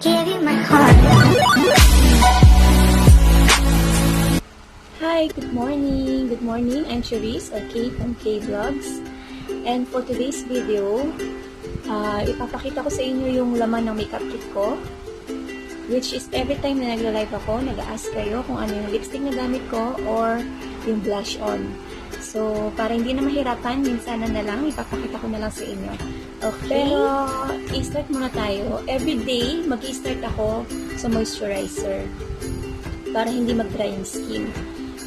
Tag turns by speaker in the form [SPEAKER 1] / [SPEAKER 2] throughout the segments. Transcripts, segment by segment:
[SPEAKER 1] give you my heart.
[SPEAKER 2] Hi, good morning. Good morning. I'm Cherise, or Kay from K Vlogs. And for today's video, ipapakita ko sa inyo yung laman ng makeup kit ko. Which is every time na nagla-live ako, nag-ask kayo kung ano yung lipstick na gamit ko or yung blush on. So, para hindi na mahirapan, minsan na lang, ipapakita ko na lang sa inyo. Okay. Pero, i-start muna tayo. Every day, mag-i-start ako sa moisturizer. Para hindi mag-dry yung skin.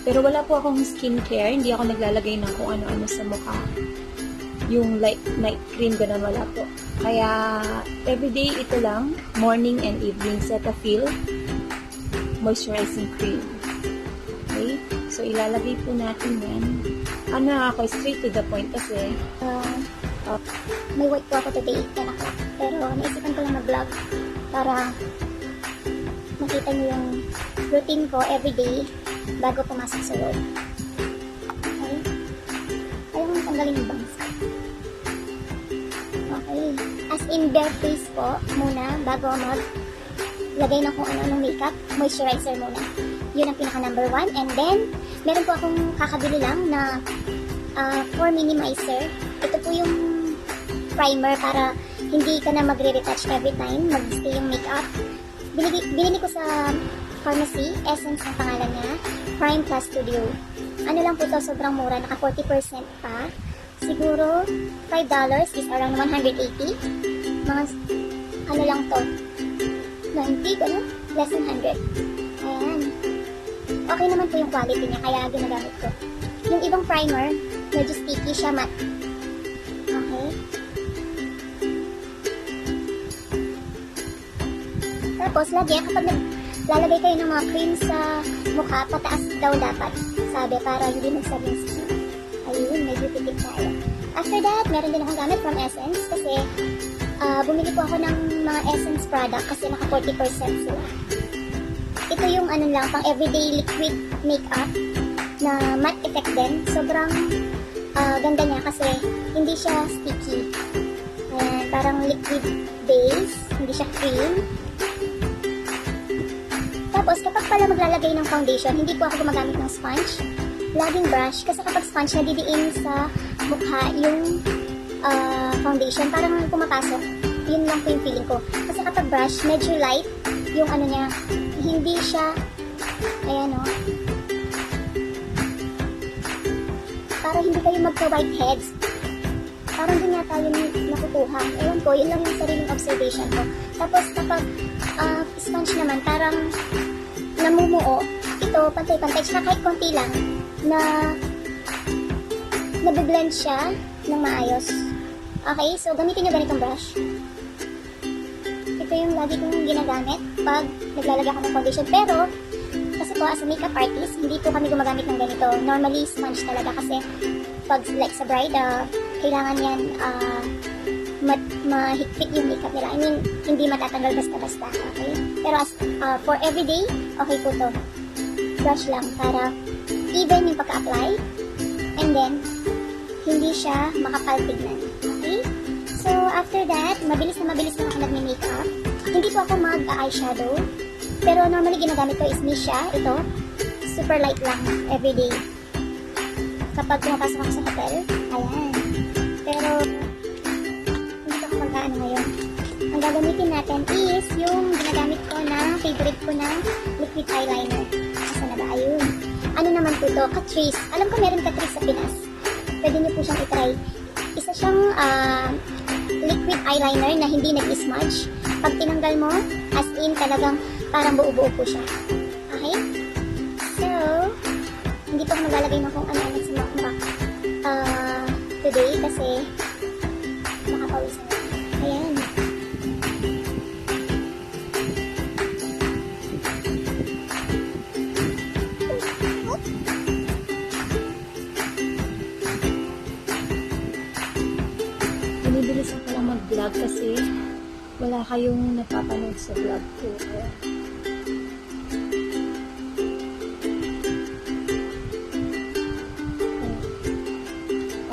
[SPEAKER 2] Pero wala po akong skincare. Hindi ako naglalagay ng kung ano-ano sa mukha. Yung light night cream, ganun, wala po. Kaya, everyday ito lang, morning and evening, Cetaphil moisturizing cream. Okay? So, ilalagay po natin yan. Ano ako, straight to the point kasi,
[SPEAKER 1] May work po ako today, 10 o'clock. Pero naisipan ko lang mag-vlog para makita niyo yung routine ko everyday bago pumasok sa work. Okay? Ayaw mo tanggalin yung bangs ko. Okay. As in bare face po muna bago lagay ng kung ano-anong makeup, moisturizer muna. Yun ang pinaka number 1. And then, meron po akong kakabili lang na for minimizer. Ito po yung primer para hindi ka na magre-retouch every time mag-stay yung makeup. Binili ko sa pharmacy, Essence ang pangalan niya, Prime Plus Studio. Ano lang po to, sobrang mura, naka 40% pa. Siguro $5 is around 180. Mga ano lang to, 90, gano'n? Less than 100. Ayan. Okay naman po yung quality niya, kaya ginagamit ko. Yung ibang primer, medyo sticky siya, matte. Okay. Tapos, lagi, kapag naglalagay kayo ng mga cream sa mukha, pataas daw dapat. Sabi, para hindi magsabing skin. Ayun, medyo tipid tayo. After that, meron din akong gamit from Essence kasi bumili po ako ng mga Essence product kasi naka 40% sila. Ito yung ano lang, pang everyday liquid makeup na matte effect din. Sobrang ganda niya kasi hindi siya sticky. Ayan, parang liquid base, hindi siya cream. Tapos, kapag pala maglalagay ng foundation, hindi po ako gumagamit ng sponge. Laging brush, kasi kapag sponge, nadidiin sa mukha yung foundation. Parang pumapasok. Yun lang po yung feeling ko. Kasi kapag brush, medyo light yung ano niya. Hindi siya, ayan o. Para hindi kayo magka-whiteheads. Parang din yata yung nakukuha. Ewan ko, yun lang yung sariling observation ko. Tapos kapag sponge naman, parang namumuo. Ito, pantay-pantay. Tsaka kahit konti lang na nabiblend siya ng maayos. Okay, so gamitin nyo ganitong brush. Ito yung lagi kong ginagamit pag naglalagay ako ng foundation. Pero, kasi po as a makeup artist, hindi po kami gumagamit ng ganito. Normally, sponge talaga kasi pag like sa bridal, kailangan yan mahigpit yung makeup nila. I mean, hindi matatanggal basta-basta. Okay? Pero as for everyday, okay po to. Brush lang para even yung pagka-apply. And then, hindi siya makapal tignan. Okay? So, after that, mabilis na ako nagme-makeup. Hindi po ako mag-eyeshadow. Pero normally ginagamit ko is Misha. Ito, super light lang everyday. Kapag pumapasok ako sa hotel, ayan. Pero, hindi ko mag-ano ngayon. Ang gagamitin natin is yung ginagamit ko na favorite ko na liquid eyeliner. Asa na ba? Ayun. Ano naman po ito? Catrice. Alam ko meron Catrice sa Pinas. Pwede niyo po siyang itry. Isa siyang liquid eyeliner na hindi nag-smudge. Pag tinanggal mo, as in talagang parang buo-buo po siya. Okay? So, hindi po ako maglalagay ng kung ano-ano sa mukha today kasi nakapawis na. Ayan.
[SPEAKER 2] binibilis ako lang mag-vlog kasi wala kayong napapanood sa vlog ko.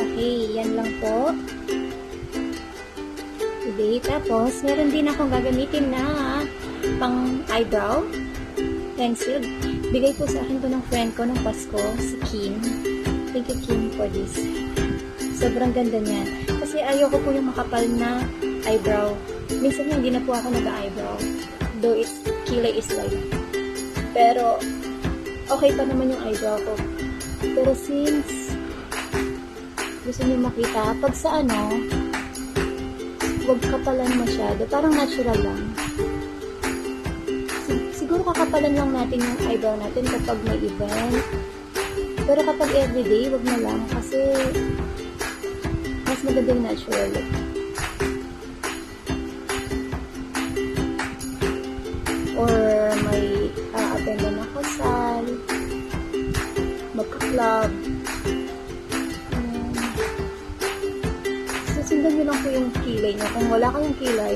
[SPEAKER 2] Okay, yan lang po. Today, tapos meron din akong gagamitin na pang eyebrow pencil. Bigay po sa akin to ng friend ko ng Pasko, si Kim. Thank you, Kim, for this. Sobrang ganda niya. Kasi ayoko po yung makapal na eyebrow. Minsan hindi na po ako nag-eyebrow. Though it's kilay is light. Pero, okay pa naman yung eyebrow ko. Pero since gusto niyo makita, pag sa huwag kapalan masyado. Parang natural lang. Siguro kakapalan lang natin yung eyebrow natin kapag may event. Pero kapag everyday, wag na lang. Kasi mas maganda yung natural look. Or may attend na kasal, magka-club. Susundan nyo lang po yung kilay nyo. Kung wala kayong kilay,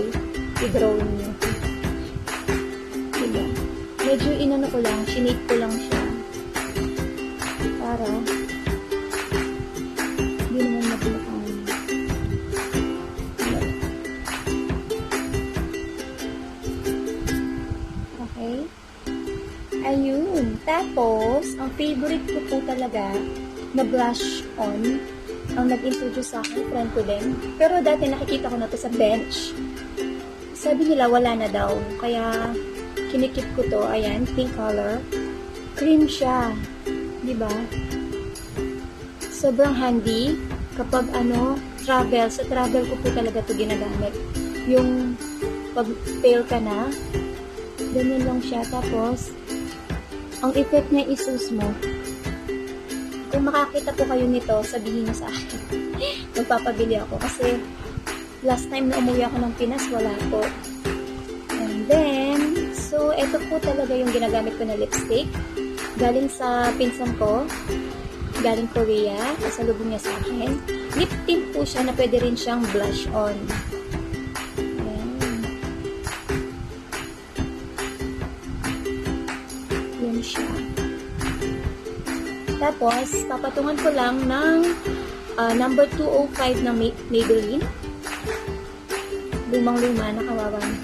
[SPEAKER 2] i-draw nyo. Diba? Medyo inano ko lang, shinake ko lang siya. Para hindi naman mabukaan. Okay? Ayun. Tapos, ang favorite ko po talaga na blush on ang nag-introduce sa akin, friend ko din. Pero dati nakikita ko na to sa bench. Sabi nila wala na daw. Kaya kinikip ko to. Ayan, pink color. Cream siya. Diba? Sobrang handy kapag travel. Sa travel ko po talaga to ginagamit. Yung pag pale ka na, ganyan lang siya. Tapos, ang effect niya isus mo. Kung makakita po kayo nito, sabihin niyo sa akin. Magpapabili ako. Kasi, last time na umuwi ako ng Pinas, wala po. And then, so, ito po talaga yung ginagamit ko na lipstick. Galing sa pinsan ko. Galing Korea. Kasalubong niya sa akin. Lip tint po siya na pwede rin siyang blush on. Ayan. Yan siya. Tapos, papatungan ko lang ng number 205 ng Maybelline. Lumang-luma, nakawawa na.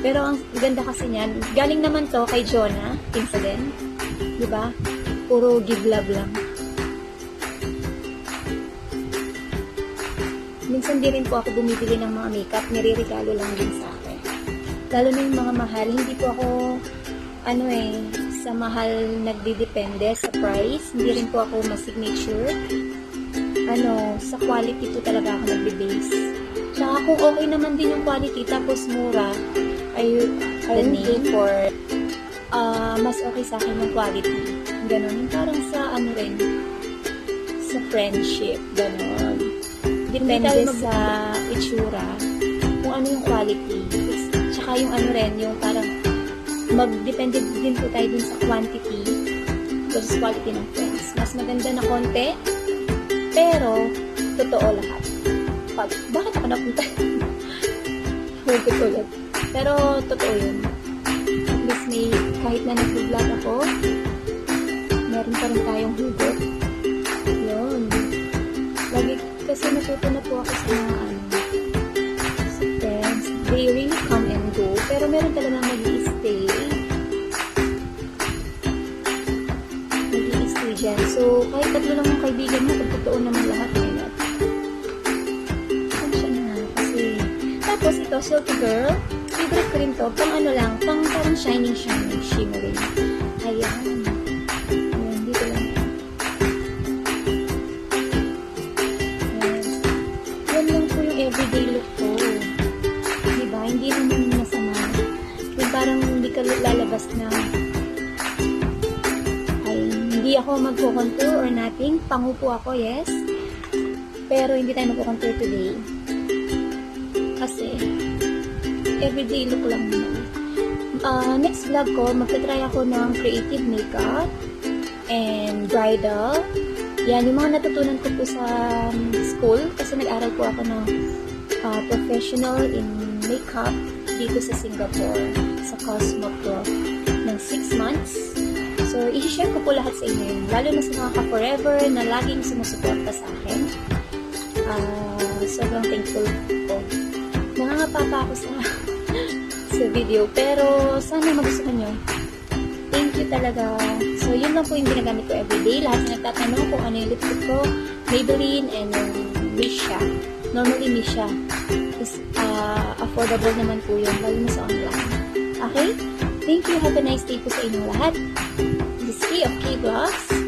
[SPEAKER 2] Pero ang ganda kasi niyan, galing naman to kay Jonah, pinsa din. Diba? Puro give love lang. Minsan di rin po ako bumibili ng mga makeup, nire-regalo lang din sa akin. Lalo na yung mga mahal, hindi po ako, sa mahal nagdidepende sa price. Hindi rin po ako ma-signature. Sa quality to talaga ako nagbe-base. Tsaka kung okay naman din yung quality, tapos mura, I will go for mas okay sa akin yung quality. Ganon. Yung parang sa sa friendship. Ganon. Depende sa itsura, kung ano yung quality. Tsaka yung yung parang magdepende din po tayo dun sa quantity versus quality ng friends. Mas maganda na konti, pero totoo lahat. Bakit ako napunta? Hugot ulit. Pero totoo yun. At least kahit na nag-vlog ako, meron pa rin tayong hugot. Yun. Lagi kasi natuto na po ako sa mga sa friends. They really come and go. Pero meron talaga mag-i-stay. Mag-i-stay dyan. So, kahit tatlo lang yung kaibigan mo, totoo naman lahat. Tapos ito, Silky Girl. Favorite ko rin to. Pang parang shining, shimmering. Ayan. Ayan, dito lang. Ayan. Yan lang po yung everyday look ko. Diba? Hindi naman masama. Yung parang hindi ka lalabas na hindi ako magko-contour or nothing. Pangu po ako, yes. Pero hindi tayo magko-contour today. Kasi, everyday look lang naman. Next vlog ko, magta-try ako ng creative makeup and bridal. Yan, yung mga natutunan ko po sa school kasi nag-aral po ako ng professional in makeup dito sa Singapore, sa Cosmo Pro, ng 6 months. So, i-share ko po lahat sa inyo yun. Lalo na sa mga ka-forever na laging sumusuporta sa akin. Sobrang thankful po. Nangangapa pa ako sa sa video. Pero sana magustuhan nyo. Thank you talaga. So, yun lang po yung ginagamit ko everyday. Lahat na nagtatanong kung ano yung lipstick ko, Maybelline and yung Misha. Normally Misha. Is affordable naman po yun, lalo na sa online. Okay? Thank you. Have a nice day po sa inyong lahat. This is Kay of K Vlogs.